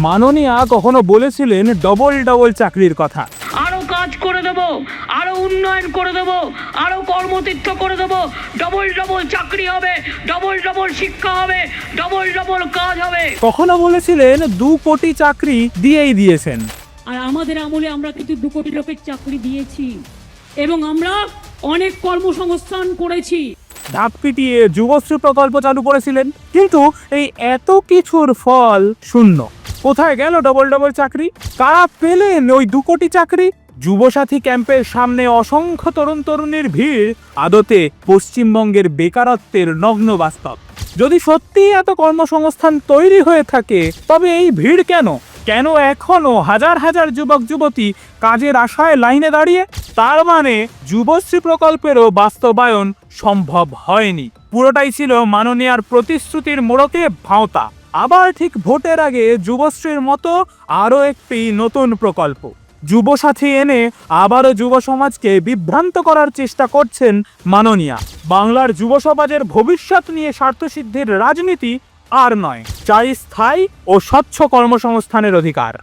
মাননীয়া কখনো বলেছিলেন ডবল ডবল চাকরির কথা। আরো কাজ করে দেব, আরো উন্নয়ন করে দেব, আরো কর্মতীর্থ করে দেব, ডবল ডবল চাকরি হবে, ডবল ডবল শিক্ষা হবে, ডবল ডবল কাজ হবে। কখনো বলেছিলেন 2 কোটি চাকরি দিয়েই দিয়েছেন। আর আমাদের আমলে আমরা কিন্তু 2 কোটি লোকের চাকরি দিয়েছি এবং আমরা অনেক কর্মসংস্থান করেছি। ধাপ পিটিয়ে যুবশ্রী প্রকল্প চালু করেছিলেন, কিন্তু এই এত কিছুর ফল শূন্য। কোথায় গেল ডবল ডবল চাকরি? কারা পেলেন ওই 2 কোটি চাকরি? যুবসাথী ক্যাম্পের সামনে অসংখ্য তরুণ তরুণীর ভিড় আদতে পশ্চিমবঙ্গের বেকারত্বের নগ্ন বাস্তব। যদি সত্যিই এত কর্মসংস্থান তৈরি হয়ে থাকে, তবে এই ভিড় কেন? কেন এখনো হাজার হাজার যুবক যুবতী কাজের আশায় লাইনে দাঁড়িয়ে? তার মানে যুবশ্রী প্রকল্পেরও বাস্তবায়ন সম্ভব হয়নি। পুরোটাই ছিল মাননীয়ার প্রতিশ্রুতির মোড়কে ভাঁওতা। আবার ঠিক ভোটের আগে যুবশ্রীর মতো আরও একটি নতুন প্রকল্প যুবসাথী এনে আবারও যুব সমাজকে বিভ্রান্ত করার চেষ্টা করছেন মাননীয়া। বাংলার যুব সমাজের ভবিষ্যৎ নিয়ে স্বার্থসিদ্ধির রাজনীতি আর নয়, চাই স্থায়ী ও স্বচ্ছ কর্মসংস্থানের অধিকার।